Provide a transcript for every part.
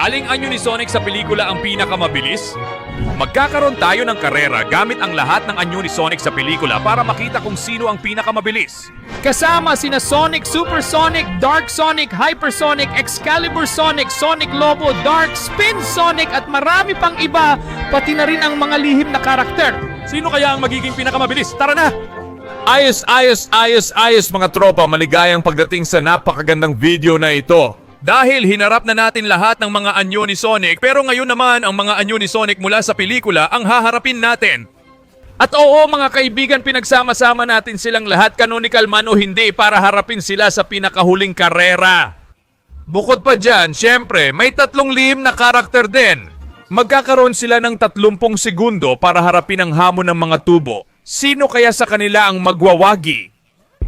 Aling anyo ni Sonic sa pelikula ang pinakamabilis? Magkakaroon tayo ng karera gamit ang lahat ng anyo ni Sonic sa pelikula para makita kung sino ang pinakamabilis. Kasama sina Sonic, Super Sonic, Dark Sonic, Hypersonic, Excalibur Sonic, Sonic Lobo, Dark, Spin Sonic at marami pang iba, pati na rin ang mga lihim na karakter. Sino kaya ang magiging pinakamabilis? Tara na! Ayos mga tropa, maligayang pagdating sa napakagandang video na ito. Dahil hinarap na natin lahat ng mga anyo ni Sonic, pero ngayon naman ang mga anyo ni Sonic mula sa pelikula ang haharapin natin. At oo mga kaibigan, pinagsama-sama natin silang lahat, canonical man o hindi, para harapin sila sa pinakahuling karera. Bukod pa dyan, syempre, may tatlong lihim na karakter din. Magkakaroon sila ng 30 segundo para harapin ang hamon ng mga tubo. Sino kaya sa kanila ang magwawagi?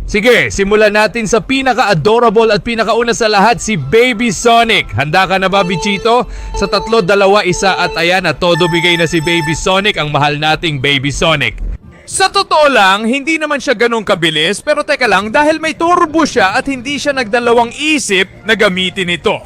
Sige, simulan natin sa pinaka-adorable at pinakauna sa lahat, si Baby Sonic. Handa ka na ba, Bichito? Sa 3, 2, 1 at ayan na, todo bigay na si Baby Sonic, ang mahal nating Baby Sonic. Sa totoo lang, hindi naman siya ganun kabilis, pero teka lang, dahil may turbo siya at hindi siya nagdalawang isip na gamitin ito.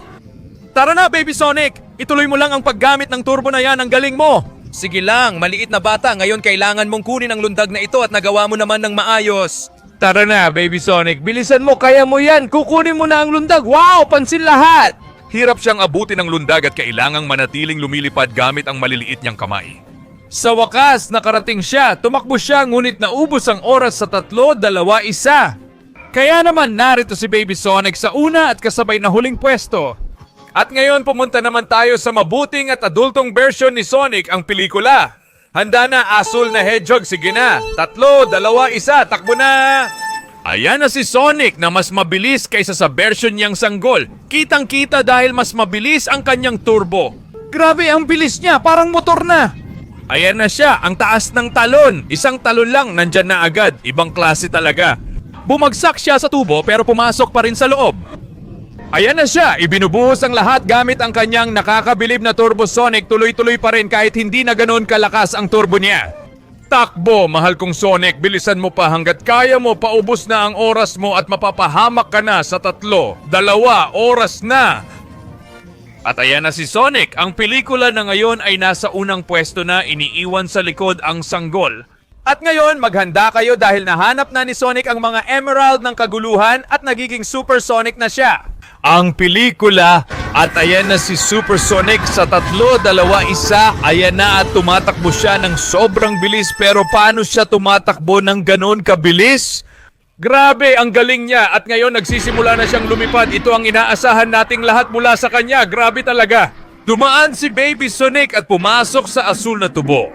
Tara na, Baby Sonic! Ituloy mo lang ang paggamit ng turbo na yan, ang galing mo! Sige lang, maliit na bata, ngayon kailangan mong kunin ang lundag na ito at nagawa mo naman ng maayos. Tara na, Baby Sonic. Bilisan mo, kaya mo yan. Kukunin mo na ang lundag. Wow, pansin lahat. Hirap siyang abutin ng lundag at kailangang manatiling lumilipad gamit ang maliliit niyang kamay. Sa wakas, nakarating siya. Tumakbo siya, ngunit naubos ang oras sa 3, 2, 1. Kaya naman narito si Baby Sonic sa una at kasabay na huling pwesto. At ngayon pumunta naman tayo sa mabuting at adultong version ni Sonic, ang pelikula. Handa na, asul na hedgehog, sige na. 3, 2, 1, takbo na! Ayan na si Sonic na mas mabilis kaysa sa version niyang sanggol. Kitang-kita dahil mas mabilis ang kanyang turbo. Grabe, ang bilis niya. Parang motor na. Ayan na siya, ang taas ng talon. Isang talon lang, nandyan na agad. Ibang klase talaga. Bumagsak siya sa tubo pero pumasok pa rin sa loob. Ayan na siya, ibinubuhos ang lahat gamit ang kanyang nakakabilib na Turbo Sonic, tuloy-tuloy pa rin kahit hindi na ganoon kalakas ang turbo niya. Takbo, mahal kong Sonic, bilisan mo pa hanggat kaya mo, paubos na ang oras mo at mapapahamak ka na sa 3, 2 oras na. At ayan na si Sonic, ang pelikula na ngayon ay nasa unang pwesto na, iniiwan sa likod ang sanggol. At ngayon, maghanda kayo dahil nahanap na ni Sonic ang mga emerald ng kaguluhan at nagiging Super Sonic na siya. Ang pelikula at ayan na si Super Sonic sa 3, 2, 1, ayan na at tumatakbo siya ng sobrang bilis, pero paano siya tumatakbo ng ganon kabilis? Grabe, ang galing niya at ngayon nagsisimula na siyang lumipad. Ito ang inaasahan nating lahat mula sa kanya, grabe talaga. Dumaan si Baby Sonic at pumasok sa asul na tubo.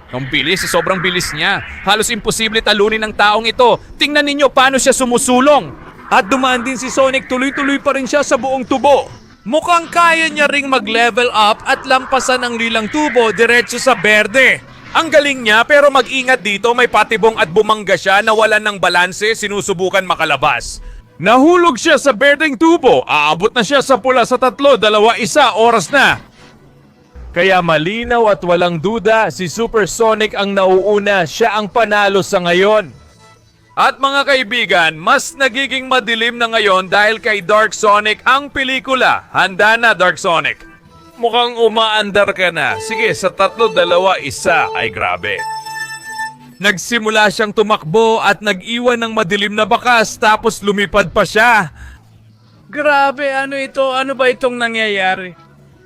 Ang bilis, sobrang bilis niya. Halos imposible talunin ng taong ito. Tingnan ninyo paano siya sumusulong. At dumaan din si Sonic, tuloy-tuloy pa rin siya sa buong tubo. Mukhang kaya niya ring mag-level up at lampasan ang lilang tubo diretso sa berde. Ang galing niya, pero mag-ingat dito, may patibong at bumangga siya, nawalan ng balanse, sinusubukan makalabas. Nahulog siya sa berdeng tubo, aabot na siya sa pula sa 3, 2, 1 oras na. Kaya malinaw at walang duda, si Super Sonic ang nauuna, siya ang panalo sa ngayon. At mga kaibigan, mas nagiging madilim na ngayon dahil kay Dark Sonic ang pelikula. Handa na, Dark Sonic. Mukhang umaandar ka na. Sige, sa 3, 2, 1, ay grabe. Nagsimula siyang tumakbo at nag-iwan ng madilim na bakas tapos lumipad pa siya. Grabe, ano ito? Ano ba itong nangyayari?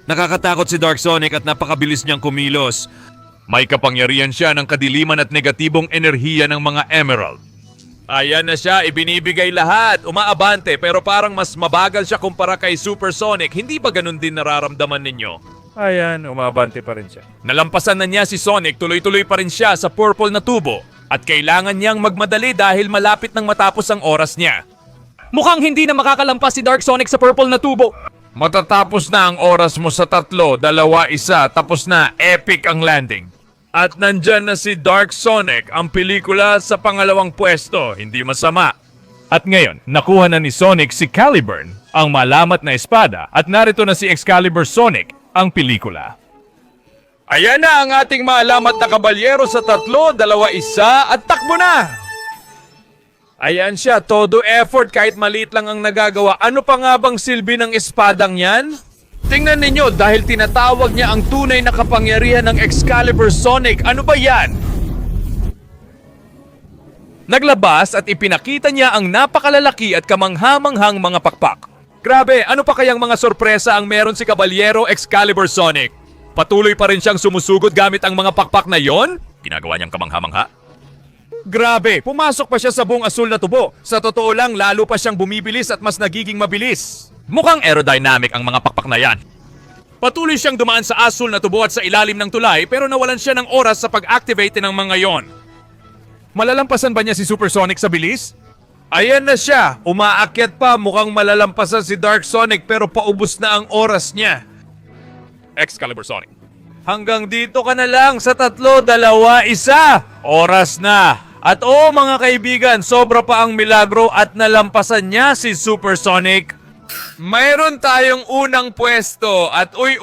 Nakakatakot si Dark Sonic at napakabilis niyang kumilos. May kapangyarihan siya ng kadiliman at negatibong enerhiya ng mga emerald. Ayan na siya, ibinibigay lahat, umaabante, pero parang mas mabagal siya kumpara kay Super Sonic. Hindi ba ganun din nararamdaman ninyo? Ayan, umabante pa rin siya. Nalampasan na niya si Sonic, tuloy-tuloy pa rin siya sa purple na tubo. At kailangan niyang magmadali dahil malapit nang matapos ang oras niya. Mukhang hindi na makakalampas si Dark Sonic sa purple na tubo. Matatapos na ang oras mo sa 3, 2, 1, tapos na, epic ang landing. At nandyan na si Dark Sonic, ang pelikula sa pangalawang pwesto, hindi masama. At ngayon, nakuha na ni Sonic si Caliburn, ang malamat na espada, at narito na si Excalibur Sonic, ang pelikula. Ayan na ang ating maalamat na kabalyero sa 3, 2, 1 at takbo na! Ayan siya, todo effort kahit maliit lang ang nagagawa. Ano pa nga bang silbi ng espadang yan? Tingnan ninyo dahil tinatawag niya ang tunay na kapangyarihan ng Excalibur Sonic. Ano ba yan? Naglabas at ipinakita niya ang napakalalaki at kamanghamanghang mga pakpak. Grabe, ano pa kayang mga sorpresa ang meron si Caballero Excalibur Sonic? Patuloy pa rin siyang sumusugod gamit ang mga pakpak na yon? Ginagawa niyang kamangha-mangha? Grabe, pumasok pa siya sa buong asul na tubo. Sa totoo lang, lalo pa siyang bumibilis at mas nagiging mabilis. Mukhang aerodynamic ang mga pakpak na yan. Patuloy siyang dumaan sa asul na tubo at sa ilalim ng tulay pero nawalan siya ng oras sa pag-activate ng mga yon. Malalampasan ba niya si Supersonic sa bilis? Ayan na siya, umaakyat pa, mukhang malalampasan si Dark Sonic pero paubos na ang oras niya. Excalibur Sonic. Hanggang dito ka na lang sa 3, 2, 1. Oras na. At oo mga kaibigan, sobra pa ang milagro at nalampasan niya si Supersonic. Mayroon tayong unang pwesto at uy,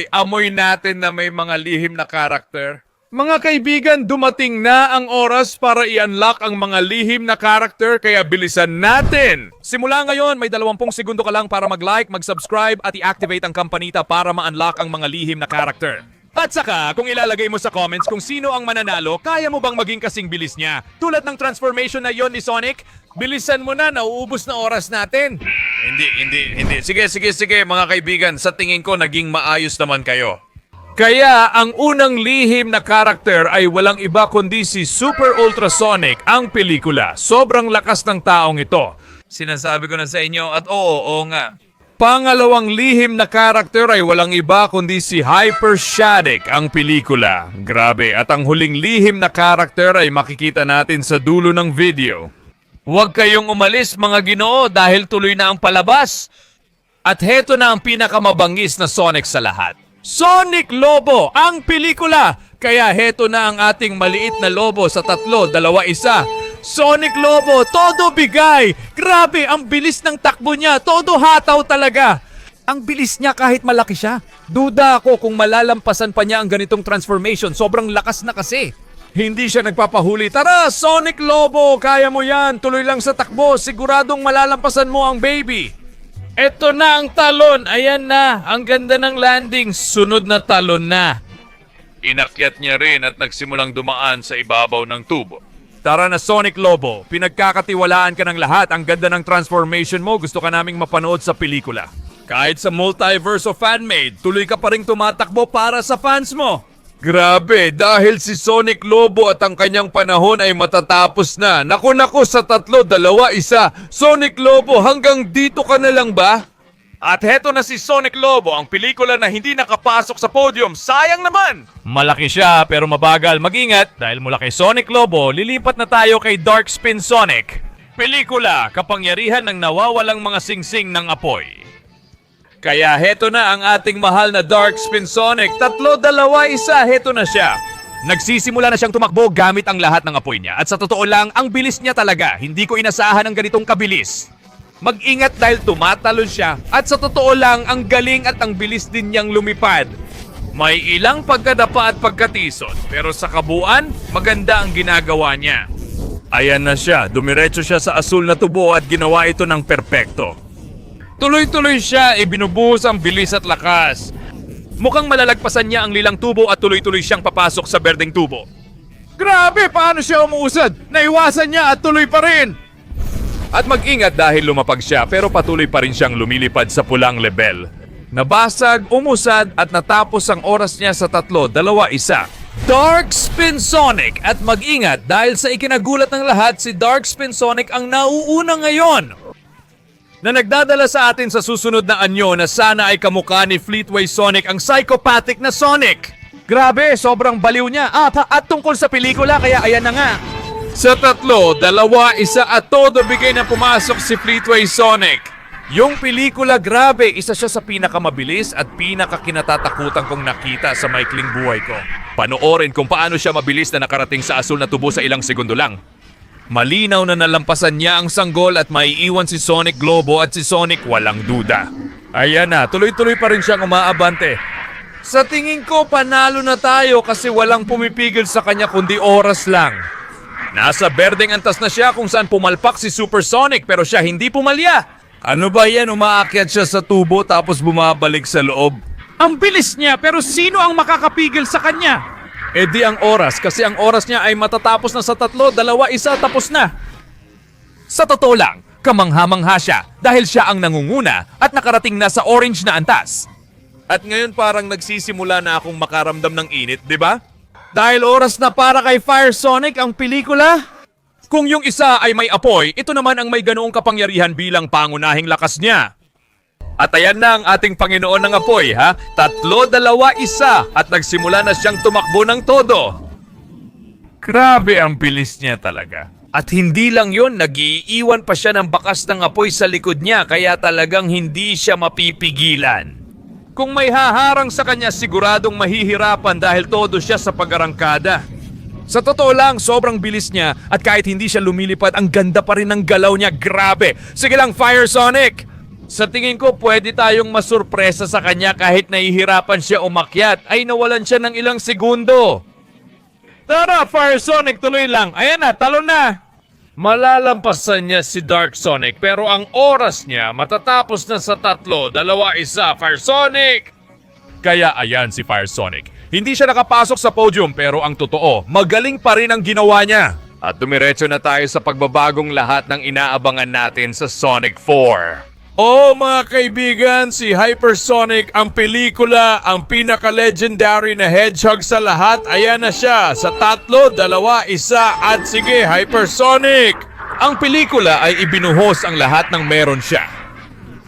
amoy natin na may mga lihim na karakter. Mga kaibigan, dumating na ang oras para i-unlock ang mga lihim na karakter kaya bilisan natin! Simula ngayon, may 20 segundo ka lang para mag-like, mag-subscribe at i-activate ang kampanita para ma-unlock ang mga lihim na karakter. At saka, kung ilalagay mo sa comments kung sino ang mananalo, kaya mo bang maging kasing bilis niya? Tulad ng transformation na yon ni Sonic, bilisan mo na, nauubos na oras natin. Hindi. Sige mga kaibigan, sa tingin ko naging maayos naman kayo. Kaya ang unang lihim na karakter ay walang iba kundi si Super Ultrasonic, ang pelikula. Sobrang lakas ng taong ito. Sinasabi ko na sa inyo at oo nga. Pangalawang lihim na karakter ay walang iba kundi si Hyper Shadik, ang pelikula. Grabe, at ang huling lihim na karakter ay makikita natin sa dulo ng video. Huwag kayong umalis mga Ginoo dahil tuloy na ang palabas. At heto na ang pinakamabangis na Sonic sa lahat. Sonic Lobo, ang pelikula! Kaya heto na ang ating maliit na lobo sa 3, 2, 1. Sonic Lobo, todo bigay! Grabe, ang bilis ng takbo niya, todo hataw talaga! Ang bilis niya kahit malaki siya. Duda ako kung malalampasan pa niya ang ganitong transformation, sobrang lakas na kasi. Hindi siya nagpapahuli. Tara, Sonic Lobo, kaya mo yan, tuloy lang sa takbo, siguradong malalampasan mo ang baby. Eto na ang talon. Ayan na. Ang ganda ng landing. Sunod na talon na. Inakyat niya rin at nagsimulang dumaan sa ibabaw ng tubo. Tara na Sonic Lobo. Pinagkakatiwalaan ka ng lahat. Ang ganda ng transformation mo. Gusto ka naming mapanood sa pelikula. Kahit sa multiverse o fan-made, tuloy ka pa rin tumatakbo para sa fans mo. Grabe, dahil si Sonic Lobo at ang kanyang panahon ay matatapos na. Naku sa 3, 2, 1. Sonic Lobo, hanggang dito ka na lang ba? At heto na si Sonic Lobo, ang pelikula na hindi nakapasok sa podium. Sayang naman! Malaki siya pero mabagal. Mag-ingat, dahil mula kay Sonic Lobo, lilipat na tayo kay Dark Spin Sonic. Pelikula, kapangyarihan ng nawawalang mga singsing ng apoy. Kaya heto na ang ating mahal na Dark Spin Sonic. 3, 2, 1, heto na siya. Nagsisimula na siyang tumakbo gamit ang lahat ng apoy niya. At sa totoo lang, ang bilis niya talaga. Hindi ko inasahan ang ganitong kabilis. Mag-ingat dahil tumatalon siya. At sa totoo lang, ang galing at ang bilis din niyang lumipad. May ilang pagkadapa at pagkatisod. Pero sa kabuuan, maganda ang ginagawa niya. Ayan na siya. Dumiretso siya sa asul na tubo at ginawa ito ng perpekto. Tuloy-tuloy siya, ibinubuhos ang bilis at lakas. Mukhang malalagpasan niya ang lilang tubo at tuloy-tuloy siyang papasok sa berdeng tubo. Grabe, paano siya umuusad? Naiwasan niya at tuloy pa rin. At mag-ingat dahil lumapag siya pero patuloy pa rin siyang lumilipad sa pulang level. Nabasag, umusad at natapos ang oras niya sa 3, 2, 1. Dark Spin Sonic! At mag-ingat dahil sa ikinagulat ng lahat, si Dark Spin Sonic ang nauuna ngayon. Na nagdadala sa atin sa susunod na anyo na sana ay kamukha ni Fleetway Sonic ang psychopathic na Sonic. Grabe, sobrang baliw niya. At tungkol sa pelikula, kaya ayan na nga. Sa 3, 2, 1 at todo bigay na pumasok si Fleetway Sonic. Yung pelikula, grabe, isa siya sa pinakamabilis at pinakakinatatakutan kong nakita sa maikling buhay ko. Panoorin kung paano siya mabilis na nakarating sa asul na tubo sa ilang segundo lang. Malinaw na nalampasan niya ang sanggol at maiiwan si Sonic Globo at si Sonic walang duda. Ayan na, tuloy-tuloy pa rin siyang umaabante. Sa tingin ko, panalo na tayo kasi walang pumipigil sa kanya kundi oras lang. Nasa berdeng antas na siya kung saan pumalpak si Super Sonic pero siya hindi pumalya. Ano ba yan? Umaakyat siya sa tubo tapos bumabalik sa loob. Ang bilis niya, pero sino ang makakapigil sa kanya? Eh di ang oras, kasi ang oras niya ay matatapos na sa 3, 2, 1, tapos na. Sa totoo lang, kamangha-mangha siya dahil siya ang nangunguna at nakarating na sa orange na antas. At ngayon parang nagsisimula na akong makaramdam ng init, di ba? Dahil oras na para kay Fire Sonic ang pelikula. Kung yung isa ay may apoy, ito naman ang may ganoong kapangyarihan bilang pangunahing lakas niya. At ayan na ang ating Panginoon ng apoy, ha? 3, 2, 1 at nagsimula na siyang tumakbo ng todo. Grabe ang bilis niya talaga. At hindi lang yon, nag-iiwan pa siya ng bakas ng apoy sa likod niya kaya talagang hindi siya mapipigilan. Kung may haharang sa kanya, siguradong mahihirapan dahil todo siya sa pag-arangkada. Sa totoo lang, sobrang bilis niya at kahit hindi siya lumilipad, ang ganda pa rin ng galaw niya. Grabe! Sige lang, Fire Sonic! Sa tingin ko, pwede tayong masurpresa sa kanya kahit nahihirapan siya umakyat ay nawalan siya ng ilang segundo. Tara, Fire Sonic, tuloy lang. Ayan na, talon na! Malalampasan niya si Dark Sonic pero ang oras niya matatapos na sa 3, 2, 1, Fire Sonic! Kaya ayan si Fire Sonic. Hindi siya nakapasok sa podium pero ang totoo, magaling pa rin ang ginawa niya. At dumiretso na tayo sa pagbabagong lahat ng inaabangan natin sa Sonic 4. Oh mga kaibigan, si Hypersonic ang pelikula, ang pinaka-legendary na hedgehog sa lahat. Ayan na siya sa 3, 2, 1 at sige, Hypersonic! Ang pelikula ay ibinuhos ang lahat ng meron siya.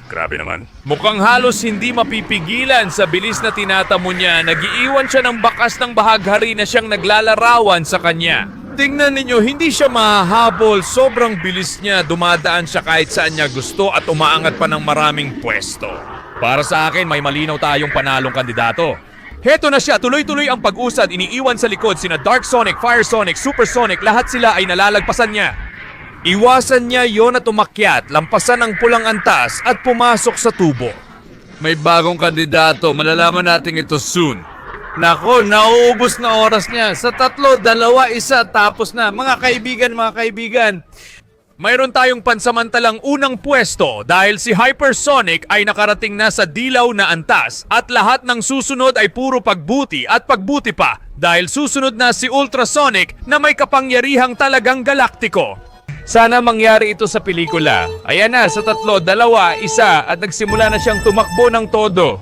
Grabe naman. Mukhang halos hindi mapipigilan sa bilis na tinatamo niya. Nagiiwan siya ng bakas ng bahaghari na siyang naglalarawan sa kanya. Tingnan ninyo, hindi siya mahahabol. Sobrang bilis niya. Dumadaan siya kahit saan niya gusto at umaangat pa ng maraming pwesto. Para sa akin, may malinaw tayong panalong kandidato. Heto na siya, tuloy-tuloy ang pag-usad. Iniiwan sa likod sina Dark Sonic, Fire Sonic, Super Sonic. Lahat sila ay nalalagpasan niya. Iwasan niya yon at umakyat, lampasan ang pulang antas at pumasok sa tubo. May bagong kandidato, malalaman natin ito soon. Nako, nauubos na oras niya. Sa 3, 2, 1, tapos na. Mga kaibigan. Mayroon tayong pansamantalang unang pwesto dahil si Hypersonic ay nakarating na sa dilaw na antas at lahat ng susunod ay puro pagbuti at pagbuti pa dahil susunod na si Ultrasonic na may kapangyarihang talagang galaktiko. Sana mangyari ito sa pelikula. Ayan na, sa 3, 2, 1 at nagsimula na siyang tumakbo ng todo.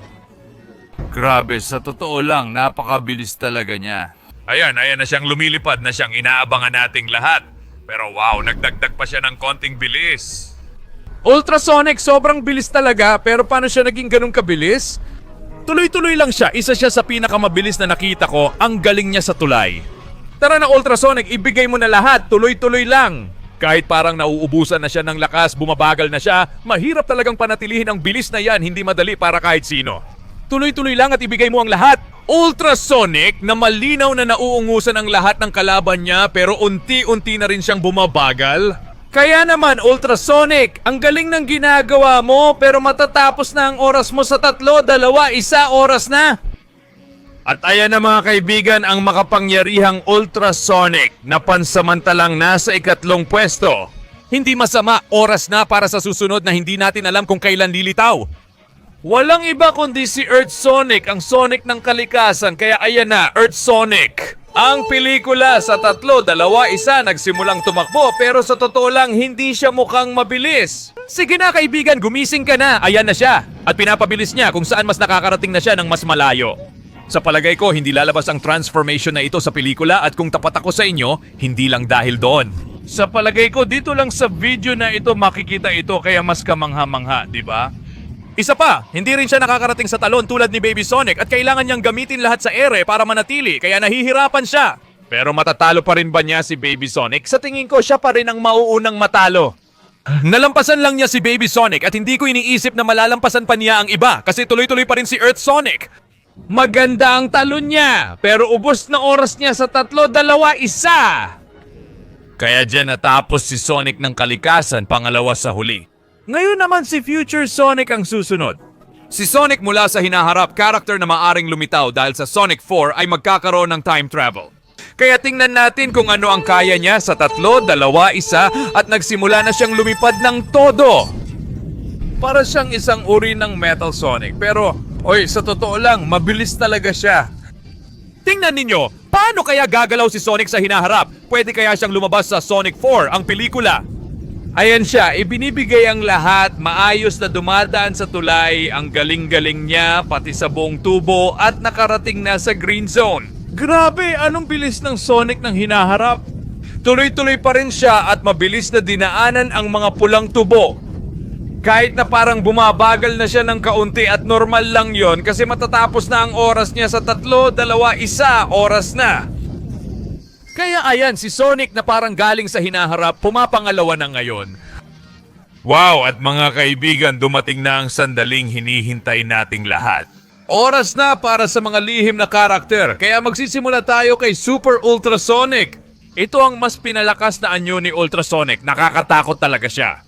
Grabe, sa totoo lang, napakabilis talaga niya. Ayan na siyang lumilipad na siyang inaabangan nating lahat. Pero wow, nagdagdag pa siya ng konting bilis. Ultrasonic, sobrang bilis talaga, pero paano siya naging ganun kabilis? Tuloy-tuloy lang siya, isa siya sa pinakamabilis na nakita ko, ang galing niya sa tulay. Tara na Ultrasonic, ibigay mo na lahat, tuloy-tuloy lang. Kahit parang nauubusan na siya ng lakas, bumabagal na siya, mahirap talagang panatilihin ang bilis na yan, hindi madali para kahit sino. Tuloy-tuloy lang at ibigay mo ang lahat. Ultrasonic na malinaw na nauungusan ang lahat ng kalaban niya pero unti-unti na rin siyang bumabagal. Kaya naman Ultrasonic, ang galing ng ginagawa mo pero matatapos na ang oras mo sa 3, 2, 1 oras na. At ayan na mga kaibigan ang makapangyarihang Ultrasonic na pansamantalang nasa 3 pwesto. Hindi masama, oras na para sa susunod na hindi natin alam kung kailan lilitaw. Walang iba kundi si Earth Sonic, ang Sonic ng kalikasan. Kaya ayan na, Earth Sonic. Ang pelikula sa 3, 2, 1 nagsimulang tumakbo pero sa totoo lang hindi siya mukhang mabilis. Sige na kaibigan, gumising ka na. Ayan na siya. At pinapabilis niya kung saan mas nakakarating na siya ng mas malayo. Sa palagay ko, hindi lalabas ang transformation na ito sa pelikula at kung tapat ako sa inyo, hindi lang dahil doon. Sa palagay ko, dito lang sa video na ito makikita ito kaya mas kamangha-mangha, di ba? Isa pa, hindi rin siya nakakarating sa talon tulad ni Baby Sonic at kailangan niyang gamitin lahat sa ere para manatili kaya nahihirapan siya. Pero matatalo pa rin ba niya si Baby Sonic? Sa tingin ko, siya pa rin ang mauunang matalo. Nalampasan lang niya si Baby Sonic at hindi ko iniisip na malalampasan pa niya ang iba kasi tuloy-tuloy pa rin si Earth Sonic. Maganda ang talon niya, pero ubos na oras niya sa 3, 2, 1. Kaya dyan natapos si Sonic ng kalikasan, pangalawa sa huli. Ngayon naman si Future Sonic ang susunod. Si Sonic mula sa hinaharap, character na maaring lumitaw dahil sa Sonic 4 ay magkakaroon ng time travel. Kaya tingnan natin kung ano ang kaya niya sa 3, 2, 1 at nagsimula na siyang lumipad ng todo. Para siyang isang uri ng Metal Sonic. Pero, oy, sa totoo lang, mabilis talaga siya. Tingnan ninyo, paano kaya gagalaw si Sonic sa hinaharap? Pwede kaya siyang lumabas sa Sonic 4, ang pelikula? Ayan siya, ibinibigay ang lahat, maayos na dumadaan sa tulay, ang galing-galing niya, pati sa buong tubo at nakarating na sa green zone. Grabe, anong bilis ng Sonic ng hinaharap? Tuloy-tuloy pa rin siya at mabilis na dinaanan ang mga pulang tubo. Kahit na parang bumabagal na siya ng kaunti at normal lang yon kasi matatapos na ang oras niya sa 3, 2, 1 oras na. Kaya ayan, si Sonic na parang galing sa hinaharap, pumapangalawa na ngayon. Wow, at mga kaibigan, dumating na ang sandaling hinihintay nating lahat. Oras na para sa mga lihim na karakter, kaya magsisimula tayo kay Super Ultrasonic. Ito ang mas pinalakas na anyo ni Ultrasonic, nakakatakot talaga siya.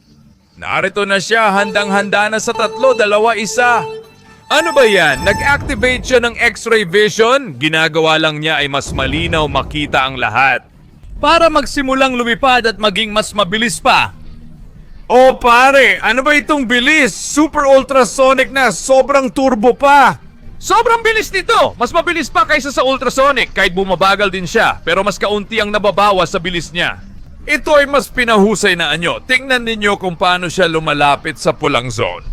Narito na siya, handang-handa na sa 3, 2, 1. Ano ba yan? Nag-activate siya ng X-ray vision? Ginagawa lang niya ay mas malinaw makita ang lahat. Para magsimulang lumipad at maging mas mabilis pa. Oh pare, ano ba itong bilis? Super ultrasonic na, sobrang turbo pa. Sobrang bilis nito! Mas mabilis pa kaysa sa Ultrasonic kahit bumabagal din siya pero mas kaunti ang nababawas sa bilis niya. Ito ay mas pinahusay na anyo. Tingnan ninyo kung paano siya lumalapit sa pulang zone.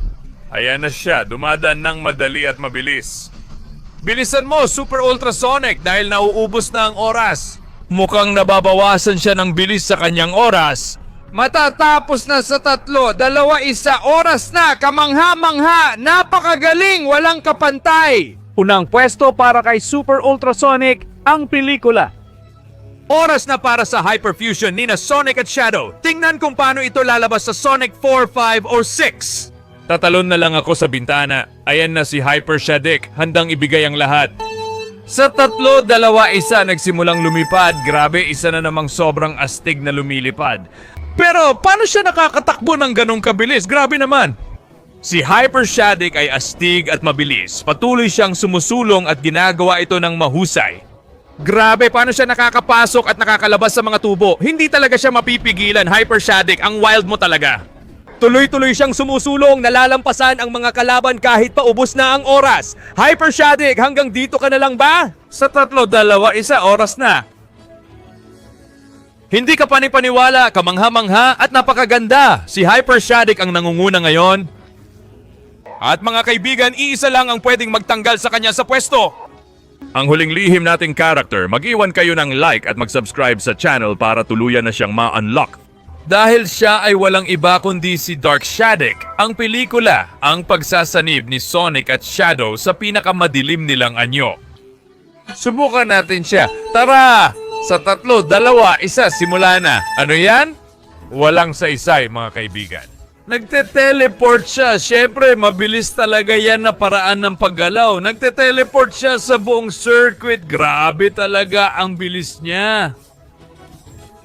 Ayan na siya, dumadaan ng madali at mabilis. Bilisan mo, Super Ultrasonic, dahil nauubos na ang oras. Mukhang nababawasan siya ng bilis sa kanyang oras. Matatapos na sa 3, 2, 1 oras na, kamangha-mangha, napakagaling, walang kapantay. Unang pwesto para kay Super Ultrasonic, ang pelikula. Oras na para sa hyperfusion ni na Sonic at Shadow. Tingnan kung paano ito lalabas sa Sonic 4, 5, or 6. Tatalon na lang ako sa bintana. Ayan na si Hyper Shadik, handang ibigay ang lahat. Sa 3, 2, 1 nagsimulang lumipad. Grabe, isa na namang sobrang astig na lumilipad. Pero paano siya nakakatakbo ng ganong kabilis? Grabe naman. Si Hyper Shadik ay astig at mabilis. Patuloy siyang sumusulong at ginagawa ito ng mahusay. Grabe, paano siya nakakapasok at nakakalabas sa mga tubo? Hindi talaga siya mapipigilan, Hyper Shadik. Ang wild mo talaga. Tuloy-tuloy siyang sumusulong, nalalampasan ang mga kalaban kahit paubos na ang oras. Hyper Shadik, hanggang dito ka na lang ba? Sa 3, 2, 1 oras na. Hindi ka panipaniwala, kamangha-mangha at napakaganda. Si Hyper Shadik ang nangunguna ngayon. At mga kaibigan, iisa lang ang pwedeng magtanggal sa kanya sa pwesto. Ang huling lihim nating character, mag-iwan kayo ng like at mag-subscribe sa channel para tuluyan na siyang ma-unlock. Dahil siya ay walang iba kundi si Dark Shadik, ang pelikula, ang pagsasanib ni Sonic at Shadow sa pinakamadilim nilang anyo. Subukan natin siya. Tara! Sa 3, 2, 1, simula na. Ano yan? Walang saysay, mga kaibigan. Nagte-teleport siya. Siyempre, mabilis talaga yan na paraan ng paggalaw. Nagte-teleport siya sa buong circuit. Grabe talaga ang bilis niya.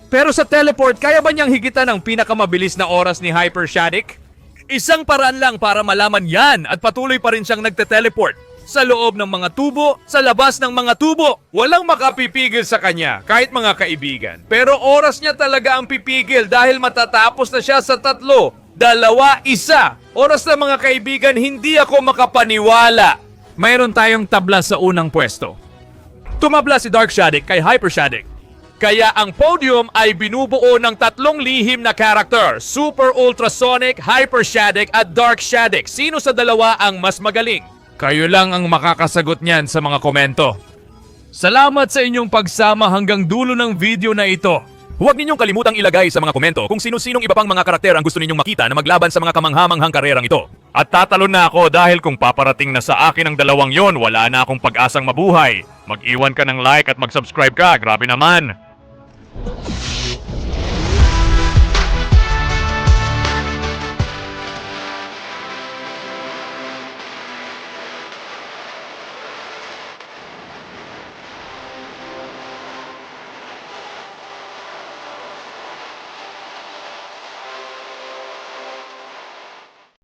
Pero sa teleport, kaya ba niyang higitan ang pinakamabilis na oras ni Hyper Shadik? Isang paraan lang para malaman yan at patuloy pa rin siyang nagte-teleport. Sa loob ng mga tubo, sa labas ng mga tubo. Walang makapipigil sa kanya, kahit mga kaibigan. Pero oras niya talaga ang pipigil dahil matatapos na siya sa 3, 2, 1. Oras na mga kaibigan, hindi ako makapaniwala. Mayroon tayong tabla sa unang pwesto. Tumabla si Dark Shadik kay Hyper Shadik. Kaya ang podium ay binubuo ng 3 lihim na karakter, Super Ultrasonic, Hyper Shadik at Dark Shadik. Sino sa dalawa ang mas magaling? Kayo lang ang makakasagot niyan sa mga komento. Salamat sa inyong pagsama hanggang dulo ng video na ito. Huwag ninyong kalimutang ilagay sa mga komento kung sino-sinong iba pang mga karakter ang gusto ninyong makita na maglaban sa mga kamangha-manghang karerang ito. At tatalon na ako dahil kung paparating na sa akin ang 2 yon, wala na akong pag-asang mabuhay. Mag-iwan ka ng like at mag-subscribe ka, grabe naman.